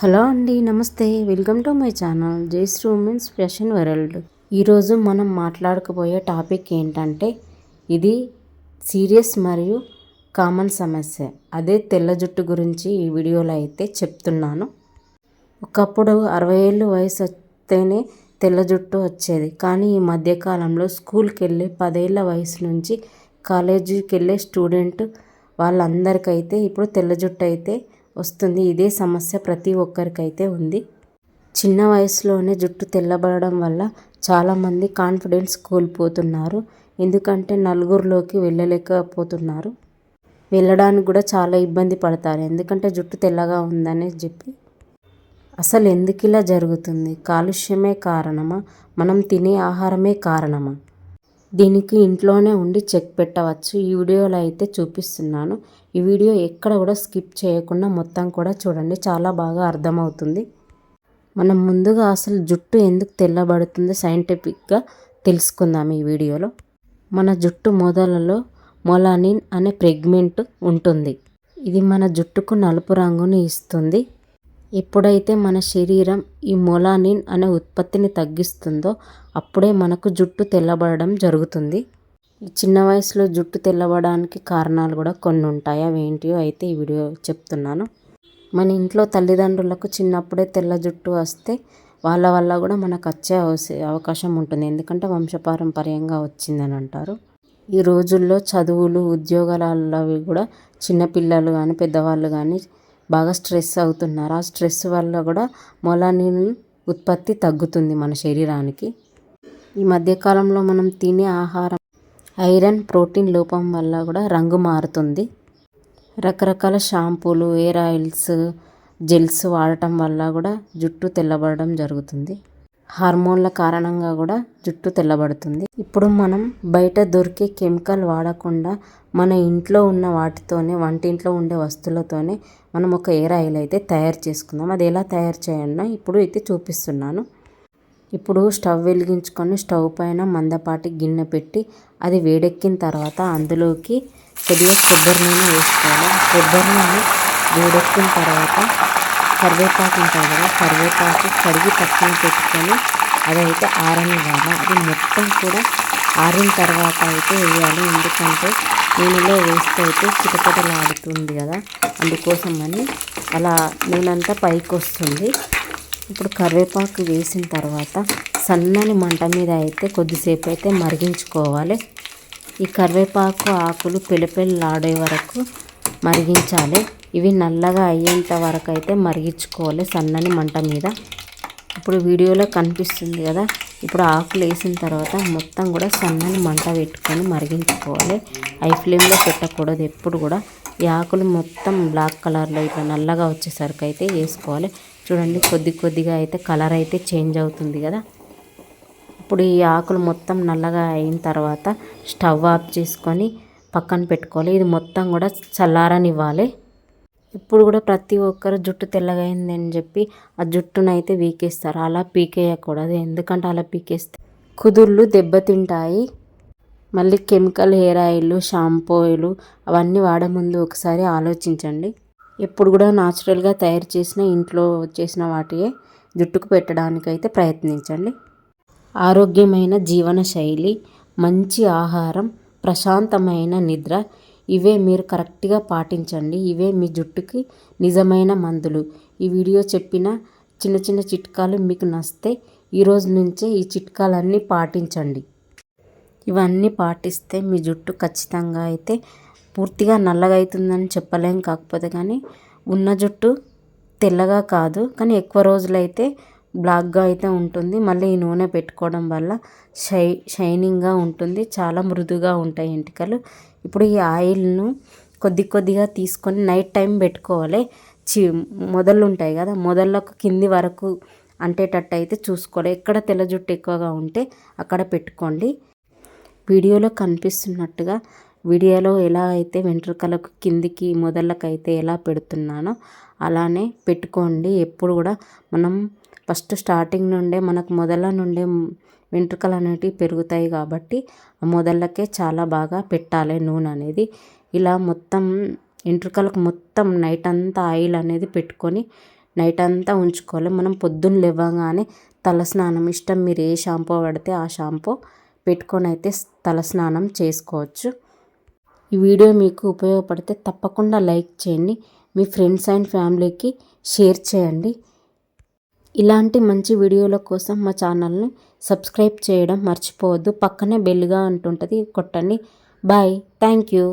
Hello అండి, నమస్తే. Welcome to my channel Jayashri women's fashion world. ఈరోజు మనం మాట్లాడుకోబోయే టాపిక్ ఏంటంటే ఇది సీరియస్ మరియు కామన్ సమస్య. అదే తెల్ల జుట్టు గురించి ఈ వీడియోలో అయితే చెప్తున్నాను. ఒకప్పుడు 60 ఏళ్ళు వయసు వస్తేనే తెల్ల జుట్టు వచ్చేది. కానీ ఈ మధ్యకాలంలో స్కూల్కి వెళ్ళే 10 ఏళ్ళ వయసు నుంచి కాలేజీకి వెళ్ళే స్టూడెంట్ వాళ్ళందరికైతే ఇప్పుడు తెల్ల జుట్టు అయితే వస్తుంది. ఇదే సమస్య ప్రతి ఒక్కరికైతే ఉంది. చిన్న వయసులోనే జుట్టు తెల్లబడడం వల్ల చాలామంది కాన్ఫిడెన్స్ కోల్పోతున్నారు. ఎందుకంటే నలుగురిలోకి వెళ్ళలేకపోతున్నారు. వెళ్ళడానికి కూడా చాలా ఇబ్బంది పడతారు. ఎందుకంటే జుట్టు తెల్లగా ఉందని చెప్పి. అసలు ఎందుకు ఇలా జరుగుతుంది? కాలుష్యమే కారణమా? మనం తినే ఆహారమే కారణమా? దీనికి ఇంట్లోనే ఉండి చెక్ పెట్టవచ్చు. ఈ వీడియోలో అయితే చూపిస్తున్నాను. ఈ వీడియో ఎక్కడ కూడా స్కిప్ చేయకుండా మొత్తం కూడా చూడండి, చాలా బాగా అర్థమవుతుంది. మనం ముందుగా అసలు జుట్టు ఎందుకు తెల్లబడుతుందో సైంటిఫిక్గా తెలుసుకుందాం ఈ వీడియోలో. మన జుట్టు మొదలలో మొలానిన్ అనే పిగ్మెంట్ ఉంటుంది. ఇది మన జుట్టుకు నలుపు రంగుని ఇస్తుంది. ఎప్పుడైతే మన శరీరం ఈ మొలానిన్ అనే ఉత్పత్తిని తగ్గిస్తుందో అప్పుడే మనకు జుట్టు తెల్లబడడం జరుగుతుంది. ఈ చిన్న వయసులో జుట్టు తెల్లబడడానికి కారణాలు కూడా కొన్ని ఉంటాయి. అవి ఏంటియో అయితే ఈ వీడియో చెప్తున్నాను. మన ఇంట్లో తల్లిదండ్రులకు చిన్నప్పుడే తెల్ల జుట్టు వస్తే వాళ్ళ వల్ల కూడా మనకు వచ్చే అవకాశం ఉంటుంది. ఎందుకంటే వంశపారంపర్యంగా వచ్చిందని అంటారు. ఈ రోజుల్లో చదువులు, ఉద్యోగాలవి కూడా చిన్నపిల్లలు కానీ పెద్దవాళ్ళు కానీ బాగా స్ట్రెస్ అవుతున్నారు. ఆ స్ట్రెస్ వల్ల కూడా మొలానిన్ ఉత్పత్తి తగ్గుతుంది మన శరీరానికి. ఈ మధ్యకాలంలో మనం తినే ఆహారం ఐరన్, ప్రోటీన్ లోపం వల్ల కూడా రంగు మారుతుంది. రకరకాల షాంపూలు, హెయిర్ ఆయిల్స్, జెల్స్ వాడటం వల్ల కూడా జుట్టు తెల్లబడడం జరుగుతుంది. హార్మోన్ల కారణంగా కూడా జుట్టు తెల్లబడుతుంది. ఇప్పుడు మనం బయట దొరికే కెమికల్ వాడకుండా మన ఇంట్లో ఉన్న వాటితోనే, వంటింట్లో ఉండే వస్తువులతోనే మనం ఒక హెయిర్ ఆయిల్ అయితే తయారు చేసుకుందాం. అది ఎలా తయారు చేయాలన్నా ఇప్పుడు అయితే చూపిస్తున్నాను. ఇప్పుడు స్టవ్ వెలిగించుకొని స్టవ్ పైన మందపాటి గిన్నె పెట్టి అది వేడెక్కిన తర్వాత అందులోకి కొద్దిగా కొబ్బరి నూనె వేసుకోవాలి. కొబ్బరి నూనె వేడెక్కిన తర్వాత కరివేపాకు ఉంటుంది కదా, కరివేపాకు కడిగి పక్కన పెట్టుకొని అదైతే ఆరనివ్వాలి. అది మొత్తం కూడా ఆరిన తర్వాత అయితే వేయాలి. ఎందుకంటే నూనెలో వేస్తే అయితే చిటపటలాడుతుంది కదా, అందుకోసమని అలా నూనె అంతా పైకి వస్తుంది. ఇప్పుడు కరివేపాకు వేసిన తర్వాత సన్నని మంట మీద అయితే కొద్దిసేపు అయితే మరిగించుకోవాలి. ఈ కరివేపాకు ఆకులు పెళపెళలాడే వరకు మరిగించాలి. ఇవి నల్లగా అయ్యేంత వరకు అయితే మరిగించుకోవాలి సన్నని మంట మీద. ఇప్పుడు వీడియోలో కనిపిస్తుంది కదా, ఇప్పుడు ఆకులు వేసిన తర్వాత మొత్తం కూడా సన్నని మంట పెట్టుకొని మరిగించుకోవాలి. హై ఫ్లేమ్లో పెట్టకూడదు ఎప్పుడు కూడా. ఈ ఆకులు మొత్తం బ్లాక్ కలర్లో ఇట్లా నల్లగా వచ్చేసరికి అయితే వేసుకోవాలి. చూడండి, కొద్ది కొద్దిగా అయితే కలర్ అయితే చేంజ్ అవుతుంది కదా. ఇప్పుడు ఈ ఆకులు మొత్తం నల్లగా అయిన తర్వాత స్టవ్ ఆఫ్ చేసుకొని పక్కన పెట్టుకోవాలి. ఇది మొత్తం కూడా చల్లారనివ్వాలి. ఇప్పుడు కూడా ప్రతి ఒక్కరు జుట్టు తెల్లగా అయిందని చెప్పి ఆ జుట్టును అయితే పీకేస్తారు. అలా పీకేయకూడదు. ఎందుకంటే అలా పీకేస్తే కుదుళ్ళు దెబ్బతింటాయి. మళ్ళీ కెమికల్ హెయిర్ ఆయిల్, షాంపూలు అవన్నీ వాడే ముందు ఒకసారి ఆలోచించండి. ఎప్పుడు కూడా న్యాచురల్గా తయారు చేసిన, ఇంట్లో చేసిన వాటియే జుట్టుకు పెట్టడానికైతే ప్రయత్నించండి. ఆరోగ్యమైన జీవన శైలి, మంచి ఆహారం, ప్రశాంతమైన నిద్ర, ఇవే మీరు కరెక్ట్గా పాటించండి. ఇవే మీ జుట్టుకి నిజమైన మందులు. ఈ వీడియో చెప్పిన చిన్న చిన్న చిట్కాలు మీకు నచ్చితే ఈరోజు నుంచే ఈ చిట్కాలన్నీ పాటించండి. ఇవన్నీ పాటిస్తే మీ జుట్టు ఖచ్చితంగా అయితే పూర్తిగా నల్లగా అవుతుందని చెప్పలేం. కాకపోతే కానీ ఉన్న జుట్టు తెల్లగా కాదు, కానీ ఎక్కువ రోజులైతే బ్లాక్గా అయితే ఉంటుంది. మళ్ళీ ఈ నూనె పెట్టుకోవడం వల్ల షైనింగ్గా ఉంటుంది. చాలా మృదుగా ఉంటాయి ఎంటికలు. ఇప్పుడు ఈ ఆయిల్ను కొద్ది కొద్దిగా తీసుకొని నైట్ టైం పెట్టుకోవాలి. మొదళ్ళు ఉంటాయి కదా, మొదళ్ళకు కింది వరకు అంటేటట్టు అయితే చూసుకోవాలి. ఎక్కడ తెల్ల జుట్టు ఎక్కువగా ఉంటే అక్కడ పెట్టుకోండి. వీడియోలో కనిపిస్తున్నట్టుగా వీడియోలో ఎలా అయితే వెంట్రుకలకు కిందికి మొదళ్ళకైతే ఎలా పెడుతున్నానో అలానే పెట్టుకోండి. ఎప్పుడు కూడా మనం ఫస్ట్ స్టార్టింగ్ నుండే మనకు మొదల నుండే వెంట్రుకలు అనేటివి పెరుగుతాయి కాబట్టి ఆ మొదళ్ళకే చాలా బాగా పెట్టాలి నూనె అనేది. ఇలా మొత్తం వెంట్రుకలకు మొత్తం నైట్ అంతా ఆయిల్ అనేది పెట్టుకొని నైట్ అంతా ఉంచుకోవాలి. మనం పొద్దున్న లేవగానే తలస్నానం ఇష్టం మీరు ఏ షాంపూ పడితే ఆ షాంపూ పెట్టుకొని అయితే తలస్నానం చేసుకోవచ్చు. ఈ వీడియో మీకు ఉపయోగపడితే తప్పకుండా లైక్ చేయండి. మీ ఫ్రెండ్స్ అండ్ ఫ్యామిలీకి షేర్ చేయండి. ఇలాంటి మంచి వీడియోల కోసం మా ఛానల్ని సబ్స్క్రైబ్ చేయడం మర్చిపోవద్దు. పక్కనే బెల్గా అంటుంటుంది, కొట్టండి. బాయ్. Thank you.